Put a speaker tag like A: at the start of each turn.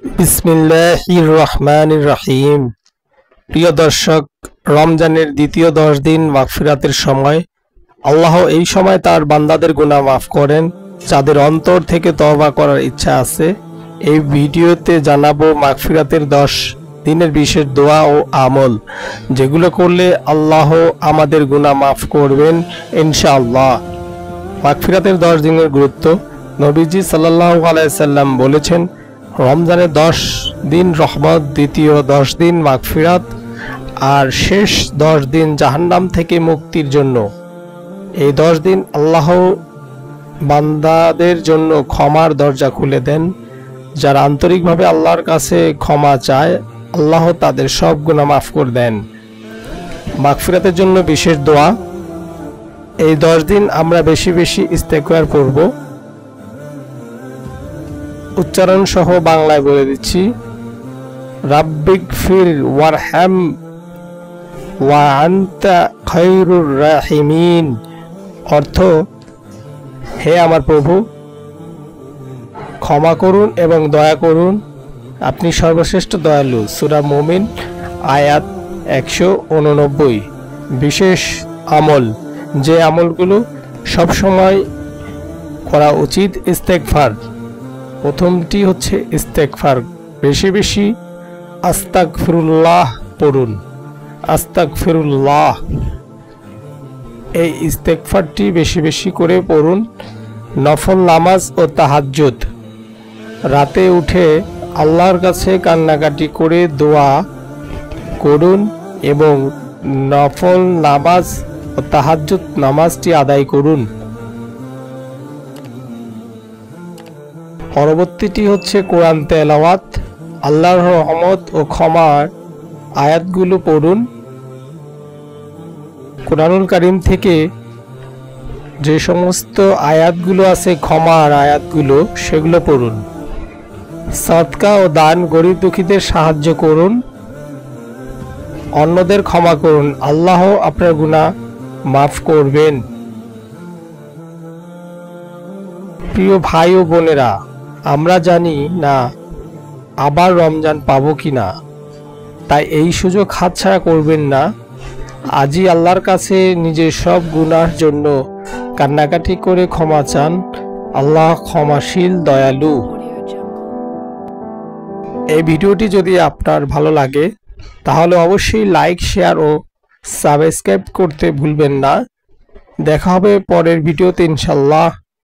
A: বিসমিল্লাহির রহমানির রহিম। প্রিয় দর্শক, রমজানের দ্বিতীয় 10 দিন মাগফিরাতের সময় আল্লাহ এই সময় তার বান্দাদের গুনাহ মাফ করেন, যাদের অন্তর থেকে তওবা করার ইচ্ছা আছে। এই ভিডিওতে জানাবো মাগফিরাতের 10 দিনের বিশেষ দোয়া ও আমল, যেগুলো করলে আল্লাহ আমাদের গুনাহ মাফ করবেন ইনশাআল্লাহ। মাগফিরাতের 10 দিনের গুরুত্ব। নবীজি সাল্লাল্লাহু আলাইহি সাল্লাম বলেছেন, রমজানের 10 দিন রহমত, দ্বিতীয় 10 দিন মাগফিরাত, আর শেষ 10 দিন জাহান্নাম থেকে মুক্তির জন্য। এই 10 দিন আল্লাহ বান্দাদের জন্য ক্ষমার দরজা খুলে দেন। যারা আন্তরিকভাবে আল্লাহর কাছে ক্ষমা চায়, আল্লাহ তাদের সব গুনাহ মাফ করে দেন। মাগফিরাতের জন্য বিশেষ দোয়া। এই 10 দিন আমরা বেশি বেশি ইস্তেগফার পড়ব। উচ্চারণ সহ বাংলায় বলে দিচ্ছি। রাব্বিগফির ওয়ারহাম ওয়া আনতা খায়রুর রাহিমিন। অর্থ, হে আমার প্রভু, ক্ষমা করুন এবং দয়া করুন, আপনি সর্বশ্রেষ্ঠ দয়ালু। সূরা মুমিন আয়াত 189। বিশেষ আমল। যে আমলগুলো সবসময় করা উচিত, ইস্তেগফার। প্রথমটি হচ্ছে ইস্তেগফার। বেশি বেশি আস্তাগফিরুল্লাহ পড়ুন। আস্তাগফিরুল্লাহ, এই ইস্তেগফারটি বেশি বেশি করে পড়ুন। নফল নামাজ ও তাহাজ্জুদ। রাতে উঠে আল্লাহর কাছে কান্নাকাটি করে দোয়া করুন এবং নফল নামাজ ও তাহাজ্জুদ নামাজটি আদায় করুন। পরবর্তীটি হচ্ছে কোরআন তেলাওয়াত। আল্লাহর রহমত ও ক্ষমার আয়াতগুলো পড়ুন। কোরআনুল কারীম থেকে যে সমস্ত আয়াতগুলো আছে, ক্ষমার আয়াতগুলো, সেগুলো পড়ুন। সাদকা ও দান, গরিব দুঃখীদের সাহায্য করুন, অন্যদের ক্ষমা করুন, আল্লাহ আপনার গুনাহ মাফ করবেন। প্রিয় ভাই ও বোনেরা, আমরা জানি না আবার রমজান পাবো কিনা, তাই এই সুযোগ হাতছাড়া করবেন না। আজই আল্লাহর কাছে নিজের সব গুনাহর জন্য কান্নাকাটি করে ক্ষমা চান। আল্লাহ ক্ষমাশীল, দয়ালু। এই ভিডিওটি যদি আপনার ভালো লাগে তাহলে অবশ্যই লাইক, শেয়ার ও সাবস্ক্রাইব করতে ভুলবেন না। দেখা হবে পরের ভিডিওতে ইনশাআল্লাহ।